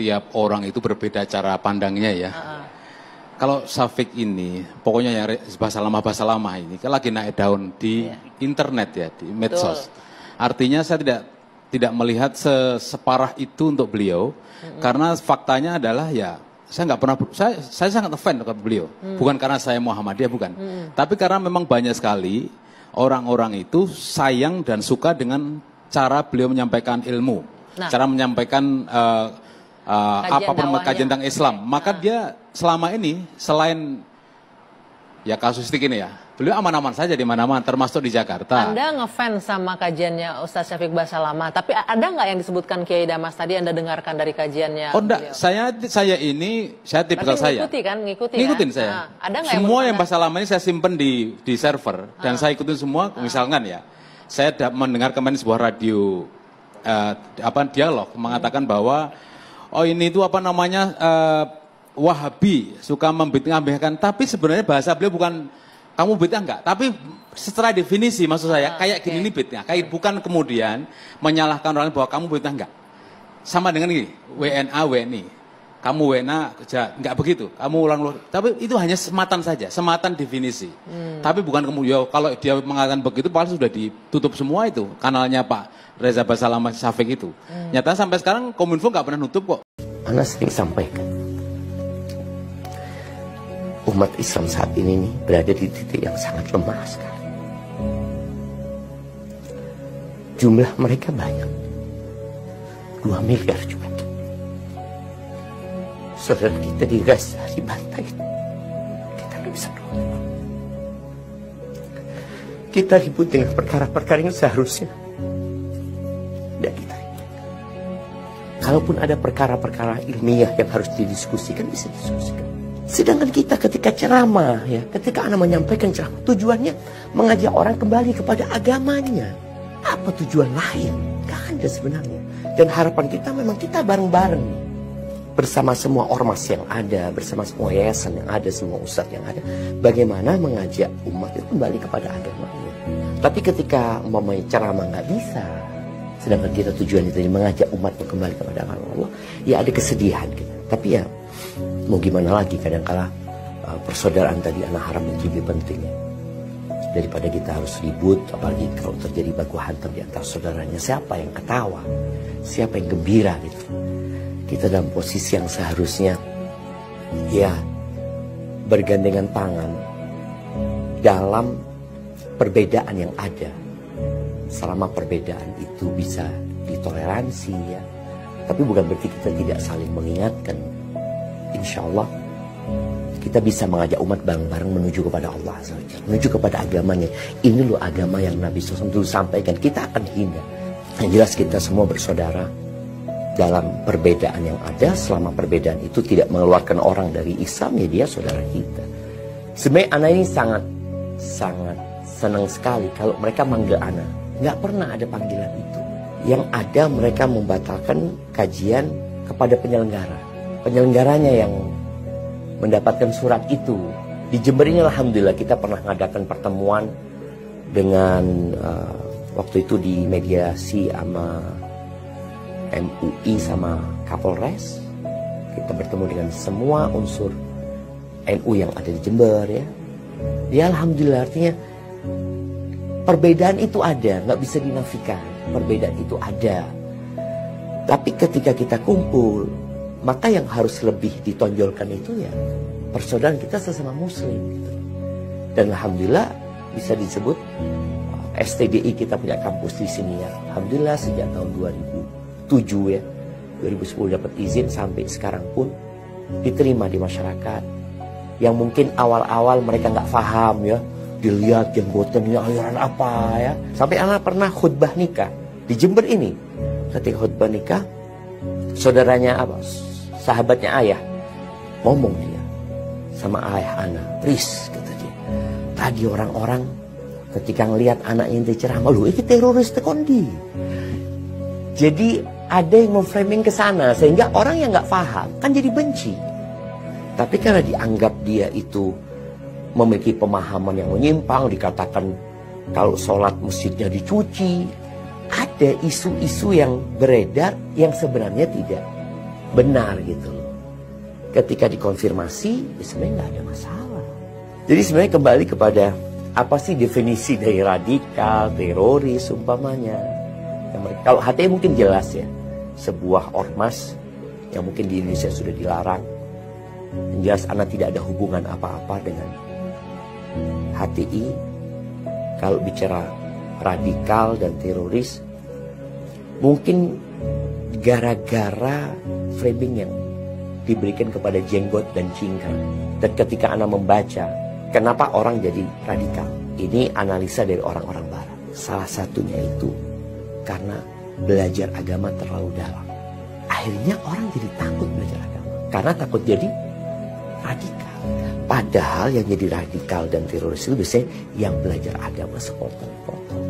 setiap orang itu berbeda cara pandangnya ya. Kalau Syafiq ini, pokoknya yang bahasa lama ini, kan lagi naik daun di internet ya, di medsos. Artinya saya tidak melihat separah itu untuk beliau, karena faktanya adalah ya, saya nggak pernah, saya sangat fan dengan beliau. Bukan karena saya Muhammadiyah, bukan. Tapi karena memang banyak sekali orang-orang itu sayang dan suka dengan cara beliau menyampaikan ilmu, cara menyampaikan apapun kajian tentang Islam. Maka dia selama ini selain ya kasusistik ini ya, beliau aman-aman saja di mana-mana, termasuk di Jakarta. Anda ngefans sama kajiannya Ustaz Syafiq Basalamah, tapi ada nggak yang disebutkan Kiai Damas tadi Anda dengarkan dari kajiannya? Oh enggak, saya tipikal saya. Ngikutin saya. Ada nggak semua yang Basalamah ini saya simpen di server dan saya ikutin semua. Misalkan ya, saya mendengar kemarin sebuah radio dialog mengatakan bahwa ini itu Wahabi suka membid'ahkan, tapi sebenarnya bahasa beliau bukan kamu bid'ah enggak, tapi secara definisi maksud saya kayak gini ini bid'ah, kayak bukan kemudian menyalahkan orang bahwa kamu bid'ah enggak. Sama dengan ini, WNA, WNI. Kamu WNA enggak begitu, kamu ulang, tapi itu hanya sematan saja, sematan definisi. Tapi bukan kemudian kalau dia mengatakan begitu, padahal sudah ditutup semua itu kanalnya Pak Reza Basalamah Syafiq itu. Nyata sampai sekarang Kominfo enggak pernah nutup kok. Anda sering sampaikan, umat Islam saat ini nih berada di titik yang sangat lemah sekali. Jumlah mereka banyak, 2 miliar juga. Saudara kita di Gaza dibantai, kita nggak bisa berbuat. Kita ribut dengan perkara-perkara yang seharusnya tidak kita ribut. Kalaupun ada perkara-perkara ilmiah yang harus didiskusikan, bisa didiskusikan. Sedangkan kita ketika ceramah, ya, ketika Anda menyampaikan ceramah, tujuannya mengajak orang kembali kepada agamanya. Apa tujuan lain? Gak ada sebenarnya. Dan harapan kita memang kita bareng-bareng bersama semua ormas yang ada, bersama semua yayasan yang ada, semua ustadz yang ada, bagaimana mengajak umat itu kembali kepada agamanya. Tapi ketika umpamanya ceramah nggak bisa, sedangkan kita tujuan itu mengajak umat itu kembali kepada agama Allah, ya ada kesedihan gitu. Tapi ya mau gimana lagi, kadang-kala persaudaraan tadi anak haram itu lebih penting ya. Daripada kita harus ribut, apalagi kalau terjadi baku hantam di antara saudaranya, siapa yang ketawa, siapa yang gembira gitu. Kita dalam posisi yang seharusnya ya bergandengan tangan dalam perbedaan yang ada, selama perbedaan itu bisa ditoleransi ya. Tapi bukan berarti kita tidak saling mengingatkan. Insya Allah kita bisa mengajak umat bareng-bareng menuju kepada Allah, menuju kepada agamanya. Ini loh agama yang Nabi SAW dulu sampaikan. Kita akan hina. Yang jelas kita semua bersaudara dalam perbedaan yang ada. Selama perbedaan itu tidak mengeluarkan orang dari Islam, ya dia saudara kita. Sebenarnya anak ini sangat senang sekali kalau mereka manggil anak. Nggak pernah ada panggilan itu. Yang ada mereka membatalkan kajian kepada penyelenggara. Penyelenggaranya yang mendapatkan surat itu. Di Jember ini alhamdulillah kita pernah mengadakan pertemuan dengan waktu itu di mediasi sama MUI sama Kapolres. Kita bertemu dengan semua unsur NU yang ada di Jember ya. Ya alhamdulillah, artinya perbedaan itu ada, nggak bisa dinafikan. Perbedaan itu ada. Tapi ketika kita kumpul, maka yang harus lebih ditonjolkan itu ya persaudaraan kita sesama muslim gitu. Dan alhamdulillah bisa disebut STDI kita punya kampus di sini ya. Alhamdulillah sejak tahun 2007 ya, 2010 dapat izin sampai sekarang pun diterima di masyarakat. Yang mungkin awal-awal mereka nggak paham ya, dilihat jenggotannya aliran apa ya. Sampai anak pernah khutbah nikah di Jember ini. Ketika khutbah nikah, saudaranya apa? Sahabatnya ayah ngomong dia sama ayah anak, "Pris," kata dia, "tadi orang-orang ketika ngelihat anak yang ceramah, lu ini teroris tekondi." Jadi ada yang memframing ke sana sehingga orang yang nggak paham kan jadi benci. Tapi karena dianggap dia itu memiliki pemahaman yang menyimpang, dikatakan kalau sholat masjidnya dicuci, ada isu-isu yang beredar yang sebenarnya tidak benar gitu loh. Ketika dikonfirmasi, ya sebenarnya nggak ada masalah. Jadi sebenarnya kembali kepada apa sih definisi dari radikal, teroris, umpamanya. Kalau HTI mungkin jelas ya, sebuah ormas yang mungkin di Indonesia sudah dilarang. Yang jelas anak tidak ada hubungan apa-apa dengan HTI. Kalau bicara radikal dan teroris, mungkin gara-gara framing yang diberikan kepada jenggot dan cingkrang. Dan ketika Anda membaca, kenapa orang jadi radikal? Ini analisa dari orang-orang barat. Salah satunya itu karena belajar agama terlalu dalam. Akhirnya orang jadi takut belajar agama. Karena takut jadi radikal. Padahal yang jadi radikal dan teroris itu biasanya yang belajar agama sepotong-potong.